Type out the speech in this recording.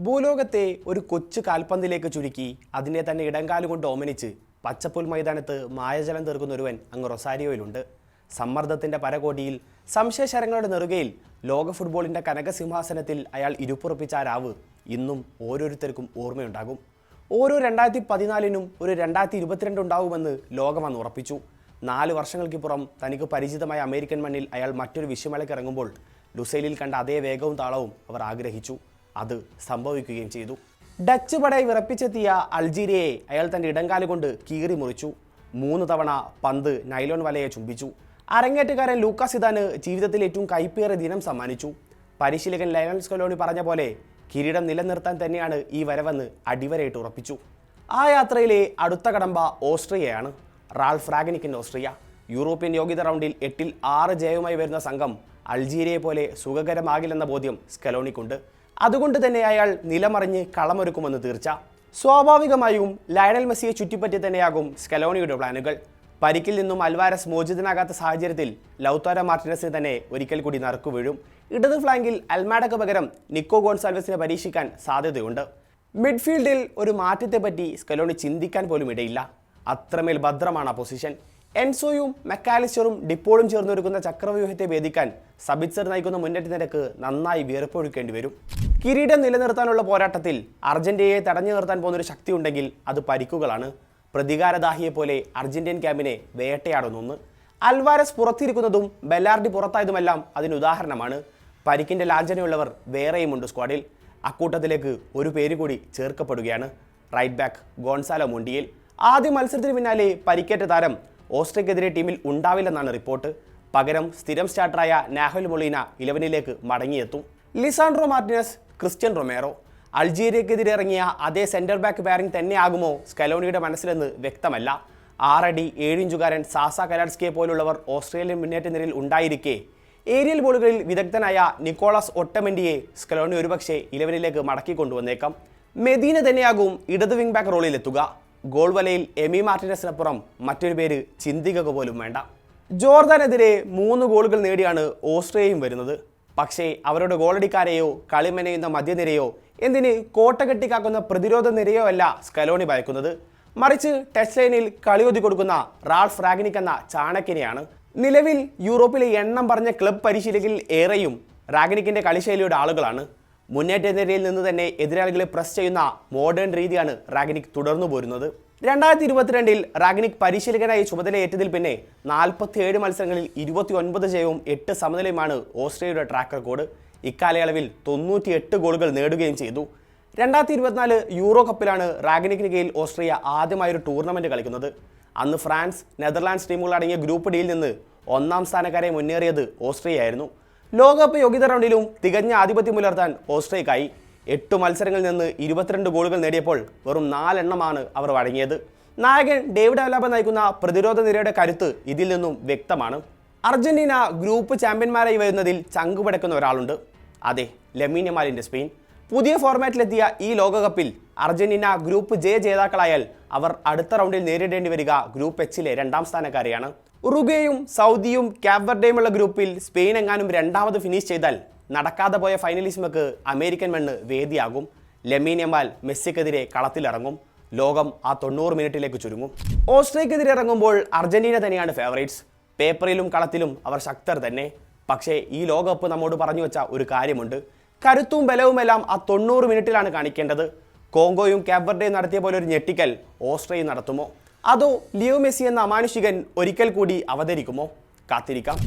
ഭൂലോകത്തെ ഒരു കൊച്ചു കാൽപന്തിലേക്ക് ചുരുക്കി അതിനെ തന്നെ ഇടങ്കാലുകൊണ്ട് ഓമനിച്ച് പച്ചപ്പുൽ മൈതാനത്ത് മായജലം തീർക്കുന്ന ഒരുവൻ അങ്ങ് റൊസാരിയോയിലുണ്ട്. സമ്മർദ്ദത്തിൻ്റെ പരകോടിയിൽ സംശയശരങ്ങളുടെ നെറുകയിൽ ലോക ഫുട്ബോളിൻ്റെ കനകസിംഹാസനത്തിൽ അയാൾ ഇരുപ്പുറപ്പിച്ച ആ രാവ് ഇന്നും ഓരോരുത്തർക്കും ഓർമ്മയുണ്ടാകും. ഓരോ 2014 ഒരു 2022 ഉണ്ടാകുമെന്ന് ലോകം അന്ന് ഉറപ്പിച്ചു. 4 വർഷങ്ങൾക്കിപ്പുറം തനിക്ക് പരിചിതമായ അമേരിക്കൻ മണ്ണിൽ അയാൾ മറ്റൊരു വിഷയമലക്കിറങ്ങുമ്പോൾ ലുസൈലിൽ കണ്ട അതേ വേഗവും താളവും അവർ ആഗ്രഹിച്ചു. അത് സംഭവിക്കുകയും ചെയ്തു. ഡച്ച് പടയെ വിറപ്പിച്ചെത്തിയ അൾജീരിയയെ അയാൾ തൻ്റെ ഇടങ്കാലുകൊണ്ട് കീറി മുറിച്ചു. 3 തവണ പന്ത് നൈലോൺ വലയെ ചുംബിച്ചു. അരങ്ങേറ്റക്കാരൻ ലൂക്കാസ് സിദാന് ജീവിതത്തിൽ ഏറ്റവും കൈപ്പേറിയ ദിനം സമ്മാനിച്ചു. പരിശീലകൻ ലയണൽ സ്കലോണി പറഞ്ഞ പോലെ കിരീടം നിലനിർത്താൻ തന്നെയാണ് ഈ വരവെന്ന് അടിവരയിട്ട് ഉറപ്പിച്ചു. ആ യാത്രയിലെ അടുത്ത കടമ്പ ഓസ്ട്രിയയാണ്. റാൾഫ് റാഗ്നിക്കിൻ്റെ ഓസ്ട്രിയ. യൂറോപ്യൻ യോഗ്യത റൗണ്ടിൽ 8-ൽ 6 ജയവുമായി വരുന്ന സംഘം അൾജീരിയയെ പോലെ സുഖകരമാകില്ലെന്ന ബോധ്യം സ്കലോണിക്കുണ്ട്. അതുകൊണ്ട് തന്നെ അയാൾ നിലമറിഞ്ഞ് കളമൊരുക്കുമെന്ന് തീർച്ച. സ്വാഭാവികമായും ലയണൽ മെസ്സിയെ ചുറ്റിപ്പറ്റി തന്നെയാകും സ്കലോണിയുടെ പ്ലാനുകൾ. പരിക്കിൽ നിന്നും അൽവാരസ് മോചിതനാകാത്ത സാഹചര്യത്തിൽ ലൗതാരോ മാർട്ടിനസിന് തന്നെ ഒരിക്കൽ കൂടി നറുക്കു വീഴും. ഇടത് ഫ്ലാങ്കിൽ അൽമാഡയ്ക്ക് പകരം നിക്കോ ഗോൺസാൽവസിനെ പരീക്ഷിക്കാൻ സാധ്യതയുണ്ട്. മിഡ്ഫീൽഡിൽ ഒരു മാറ്റത്തെപ്പറ്റി സ്കലോണി ചിന്തിക്കാൻ പോലും ഇടയില്ല. അത്രമേൽ ഭദ്രമാണ് ആ പൊസിഷൻ. എൻസോയും മെക്കാലിസ്റ്ററും ഡിപ്പോളും ചേർന്നൊരുക്കുന്ന ചക്രവ്യൂഹത്തെ ഭേദിക്കാൻ സബിത്സർ നയിക്കുന്ന മുന്നേറ്റ നിരക്ക് നന്നായി വിയർപ്പൊഴുക്കേണ്ടി വരും. കിരീടം നിലനിർത്താനുള്ള പോരാട്ടത്തിൽ അർജന്റീനയെ തടഞ്ഞു നിർത്താൻ പോകുന്നൊരു ശക്തി ഉണ്ടെങ്കിൽ അത് പരിക്കുകളാണ്. പ്രതികാരദാഹിയെപ്പോലെ അർജന്റീൻ ക്യാമ്പിനെ വേട്ടയാടുന്നു. അൽവാരസ് പുറത്തിരിക്കുന്നതും ബെല്ലാർഡി പുറത്തായതുമെല്ലാം അതിന് ഉദാഹരണമാണ്. പരിക്കിൻ്റെ ലാഞ്ചനയുള്ളവർ വേറെയുമുണ്ട് സ്ക്വാഡിൽ. അക്കൂട്ടത്തിലേക്ക് ഒരു പേര് കൂടി ചേർക്കപ്പെടുകയാണ്. Right back Gonzalo Montiel. ആദ്യ മത്സരത്തിന് പിന്നാലെ പരിക്കേറ്റ താരം ഓസ്ട്രിയക്കെതിരെ ടീമിൽ ഉണ്ടാവില്ലെന്നാണ് റിപ്പോർട്ട്. പകരം സ്ഥിരം സ്റ്റാർട്ടറായ നാഹൽ മൊളീന 11ലേക്ക് മടങ്ങിയെത്തും. Lisandro Martinez, Cristian Romero. അൾജീരിയക്കെതിരെ ഇറങ്ങിയ അതേ സെൻറ്റർ ബാക്ക് പാരിംഗ് തന്നെയാകുമോ സ്കലോണിയുടെ മനസ്സിലെന്ന് വ്യക്തമല്ല. 6 അടി 7 ഇഞ്ചുകാരൻ സാസ കലാഡ്സ്കിയെ പോലുള്ളവർ ഓസ്ട്രേലിയൻ മുന്നേറ്റ നിരയിൽ ഉണ്ടായിരിക്കെ ഏരിയൽ ബോളുകളിൽ വിദഗ്ധനായ നിക്കോളാസ് ഒട്ടമെൻഡിയെ സ്കലോണി ഒരുപക്ഷെ 11ലേക്ക് മടക്കി കൊണ്ടുവന്നേക്കാം. മെദീന തന്നെയാകും ഇടത് വിംഗ് ബാക്ക് റോളിലെത്തുക. ഗോൾ വലയിൽ എമി മാർട്ടിനസിനപ്പുറം മറ്റൊരു പേര് ചിന്തിക്കുക പോലും വേണ്ട. ജോർദാനെതിരെ 3 ഗോളുകൾ നേടിയാണ് ഓസ്ട്രിയയും വരുന്നത്. പക്ഷേ അവരുടെ ഗോളടിക്കാരെയോ കളിമെനയുന്ന മധ്യനിരയോ എന്തിന് കോട്ട കെട്ടിക്കാക്കുന്ന പ്രതിരോധ നിരയോ അല്ല സ്കലോണി ഭയക്കുന്നത്. മറിച്ച് ടച്ച് ലൈനിൽ കളിയൊതി കൊടുക്കുന്ന റാൾഫ് റാഗ്നിക് എന്ന ചാണക്യനെയാണ്. നിലവിൽ യൂറോപ്പിലെ എണ്ണം പറഞ്ഞ ക്ലബ് പരിശീലകരിൽ ഏറെയും റാഗ്നിക്കിൻ്റെ കളിശൈലിയുടെ ആളുകളാണ്. മുന്നേറ്റ നിരയിൽ നിന്ന് തന്നെ എതിരാളികളെ പ്രസ് ചെയ്യുന്ന മോഡേൺ രീതിയാണ് റാഗ്നിക് തുടർന്നു പോരുന്നത്. 2022 റാഗ്നിക് പരിശീലകനായി ചുമതലയേറ്റതിൽ പിന്നെ 47 മത്സരങ്ങളിൽ 29 ജയവും 8 സമനിലയുമാണ് ഓസ്ട്രിയയുടെ ട്രാക്ക് റെക്കോർഡ്. ഇക്കാലയളവിൽ 98 ഗോളുകൾ നേടുകയും ചെയ്തു. 2024 യൂറോ കപ്പിലാണ് റാഗ്നിക്കിന് കീഴിൽ ഓസ്ട്രിയ ആദ്യമായൊരു ടൂർണമെൻറ്റ് കളിക്കുന്നത്. അന്ന് ഫ്രാൻസ്, നെതർലാൻഡ്സ് ടീമുകളടങ്ങിയ ഗ്രൂപ്പ് ഡിയിൽ നിന്ന് 1ാം സ്ഥാനക്കാരെ മുന്നേറിയത് ഓസ്ട്രിയയായിരുന്നു. ലോകകപ്പ് യോഗ്യത റൗണ്ടിലും തികഞ്ഞ ആധിപത്യം പുലർത്താൻ ഓസ്ട്രിയക്കായി. 8 മത്സരങ്ങളിൽ നിന്ന് 22 ഗോളുകൾ നേടിയപ്പോൾ വെറും 4 എണ്ണമാണ് അവർ വഴങ്ങിയത്. നായകൻ ഡേവിഡ് അലാബ നയിക്കുന്ന പ്രതിരോധ നിരയുടെ കരുത്ത് ഇതിൽ നിന്നും വ്യക്തമാണ്. അർജന്റീന ഗ്രൂപ്പ് ചാമ്പ്യന്മാരായി വരുന്നതിൽ ചങ്കുപടക്കുന്ന ഒരാളുണ്ട്. അതെ, ലമീൻ യമാലിൻ്റെ സ്പെയിൻ. പുതിയ ഫോർമാറ്റിലെത്തിയ ഈ ലോകകപ്പിൽ അർജന്റീന ഗ്രൂപ്പ് ജെ ജേതാക്കളായാൽ അവർ അടുത്ത റൗണ്ടിൽ നേരിടേണ്ടി വരിക ഗ്രൂപ്പ് എച്ചിലെ 2ാം സ്ഥാനക്കാരെയാണ്. ഉറുഗ്വേയും സൗദിയും കാപ് വെർഡേയുമുള്ള ഗ്രൂപ്പിൽ സ്പെയിൻ എങ്ങാനും 2ാമത് ഫിനിഷ് ചെയ്താൽ നടക്കാതെ പോയ ഫൈനലിസ്മക്ക് അമേരിക്കൻ മണ്ണ് വേദിയാകും. Lamine Yamal മെസ്സിക്കെതിരെ കളത്തിലിറങ്ങും. ലോകം ആ 90 മിനിറ്റിലേക്ക് ചുരുങ്ങും. ഓസ്ട്രിയക്കെതിരെ ഇറങ്ങുമ്പോൾ അർജന്റീന തന്നെയാണ് ഫേവറേറ്റ്സ്. പേപ്പറിലും കളത്തിലും അവർ ശക്തർ തന്നെ. പക്ഷേ ഈ ലോകകപ്പ് നമ്മോട് പറഞ്ഞു വെച്ച ഒരു കാര്യമുണ്ട്. കരുത്തും ബലവുമെല്ലാം ആ 90 മിനിറ്റിലാണ് കാണിക്കേണ്ടത്. കോങ്കോയും കാപ് വെർഡേയും നടത്തിയ പോലെ ഒരു ഞെട്ടിക്കൽ ഓസ്ട്രിയ നടത്തുമോ? അതോ ലിയോ മെസ്സി എന്ന അമാനുഷികൻ ഒരിക്കൽ കൂടി അവതരിക്കുമോ? കാത്തിരിക്കാം.